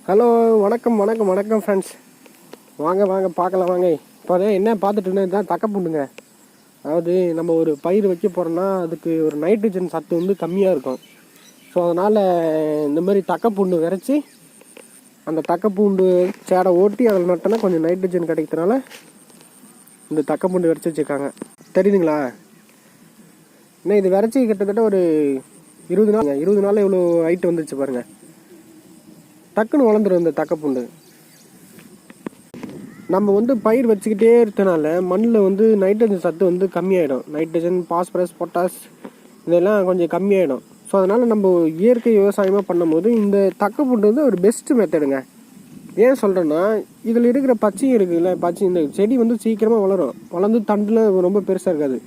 Hello, வணக்கம் வணக்கம் வணக்கம் ஃப்ரெண்ட்ஸ். வாங்க வாங்க பார்க்கலாம் வாங்க. இப்போ என்ன பார்த்துட்டு இருந்தேன், தக்கப்பூண்டுங்க. அதாவது நம்ம ஒரு பயிர் வைக்க போகிறோன்னா அதுக்கு ஒரு நைட்ரஜன் சத்து வந்து கம்மியாக இருக்கும். ஸோ அதனால் இந்த மாதிரி தக்கப்பூண்டு விரைச்சி அந்த தக்கப்பூண்டு சேடை ஓட்டி அதில் நட்டோன்னா கொஞ்சம் நைட்ரஜன் கிடைக்கிறதுனால இந்த தக்கப்பூண்டு விரைச்சி வச்சுருக்காங்க. தெரியுதுங்களா? ஏன்னா இது விரைச்சி கிட்டத்தட்ட ஒரு 20 நாளில் இவ்வளோ ஹைட்டு வந்துருச்சு பாருங்கள். டக்குன்னு வளர்ந்துடும் இந்த தக்கப்பூண்டு. நம்ம வந்து பயிர் வச்சுக்கிட்டே இருக்கனால மண்ணில் வந்து நைட்ரஜன் சத்து வந்து கம்மியாயிடும். நைட்ரஜன், பாஸ்பரஸ், பொட்டாஸ் இதெல்லாம் கொஞ்சம் கம்மியாயிடும். ஸோ அதனால் நம்ம இயற்கை விவசாயமாக பண்ணும்போது இந்த தக்கப்பூண்டு வந்து ஒரு பெஸ்ட்டு மெத்தடுங்க. ஏன் சொல்கிறேன்னா, இதில் இருக்கிற பச்சையும் இருக்குதுல்ல, பச்சை இந்த செடி வந்து சீக்கிரமாக வளர்ந்து தண்டில் ரொம்ப பெருசாக இருக்காது.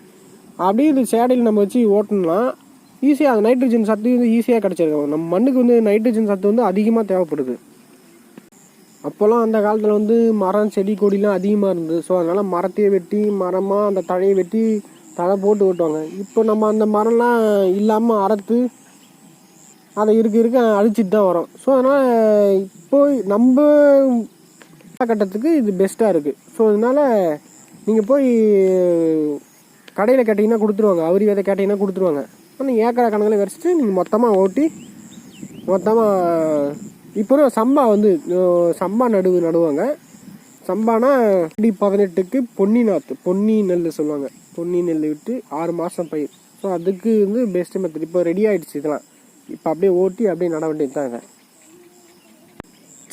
அப்படியே இந்த சேடையில் நம்ம வச்சு ஓட்டணும்னா ஈஸியாக அது நைட்ரஜன் சத்து வந்து ஈஸியாக கிடச்சிருக்கோம். நம்ம மண்ணுக்கு வந்து நைட்ரஜன் சத்து வந்து அதிகமாக தேவைப்படுது. அப்போல்லாம் அந்த காலத்தில் வந்து மரம் செடி கொடிலாம் அதிகமாக இருந்தது. ஸோ அதனால் மரத்தையே வெட்டி மரமாக அந்த தழையை வெட்டி தழை போட்டு ஓட்டுவாங்க. இப்போ நம்ம அந்த மரம்லாம் இல்லாமல் அறுத்து அதை இருக்க அழிச்சிட்டு தான் வரோம். ஸோ அதனால் இப்போ நம்ம காலகட்டத்துக்கு இது பெஸ்ட்டாக இருக்குது. ஸோ அதனால் நீங்கள் போய் கடையில் கேட்டிங்கன்னா கொடுத்துருவாங்க, அவரி விதை கேட்டிங்கன்னா கொடுத்துருவாங்க. நீங்கள் ஏக்கரா கணக்கில் விரைச்சிட்டு நீங்கள் மொத்தமாக ஓட்டி மொத்தமாக இப்போ சம்பா வந்து சம்பா நடுவாங்க. சம்பானா 18க்கு பொன்னி நெல் சொல்லுவாங்க. பொன்னி நெல் விட்டு 6 மாதம் பயிர். ஸோ அதுக்கு வந்து பெஸ்ட்டு மெத்தட். இப்போ ரெடி ஆகிடுச்சு இதெல்லாம். இப்போ அப்படியே ஓட்டி அப்படியே நட வேண்டியது தாங்க.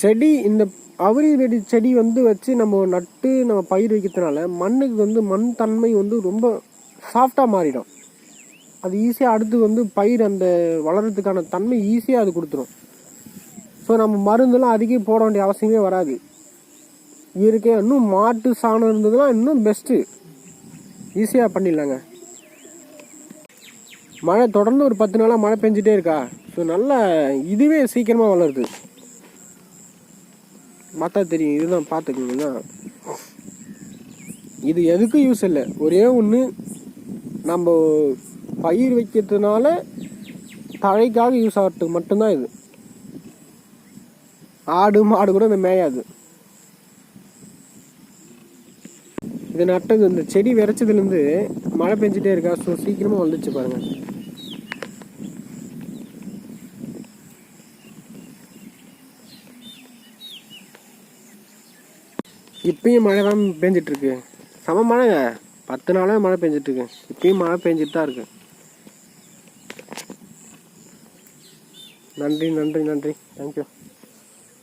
செடி இந்த அவரி வெடி செடி வந்து வச்சு நம்ம நட்டு நம்ம பயிர் வைக்கிறதுனால மண்ணுக்கு வந்து மண் தன்மை வந்து ரொம்ப சாஃப்டாக மாறிடும். அது ஈஸியாக அடுத்து வந்து பயிர் அந்த வளர்கிறதுக்கான தன்மை ஈஸியாக அது கொடுத்துரும். ஸோ நம்ம மருந்தெல்லாம் அதிகம் போட வேண்டிய அவசியமே வராது. இயற்கையாக இன்னும் மாட்டு சாணம் இருந்ததுன்னா இன்னும் பெஸ்ட்டு, ஈஸியாக பண்ணிடலாங்க. மழை தொடர்ந்து ஒரு 10 நாளாக மழை பெஞ்சிட்டே இருக்கா. ஸோ நல்லா இதுவே சீக்கிரமாக வளருது. பார்த்தா தெரியும். இதுதான் பார்த்துக்கோங்க. இது எதுக்கும் யூஸ் இல்லை. ஒரே ஒன்று, நம்ம பயிர் வைக்கிறதுனால தழைக்காக யூஸ் ஆகிறதுக்கு மட்டும்தான் இது. ஆடு மாடு கூட இந்த மேயாது. இது நட்டது இந்த செடி விரைச்சதுலேருந்து மழை பெஞ்சிட்டே இருக்கா. ஸோ சீக்கிரமாக வந்துச்சு பாருங்க. இப்பயும் மழை தான் பெஞ்சிட்ருக்கு. சம மழைங்க. 10 நாளாக மழை பெஞ்சிட்ருக்கு. இப்பயும் மழை பெஞ்சிட்டு தான் இருக்கு. நன்றி நன்றி நன்றி. தேங்க்யூ.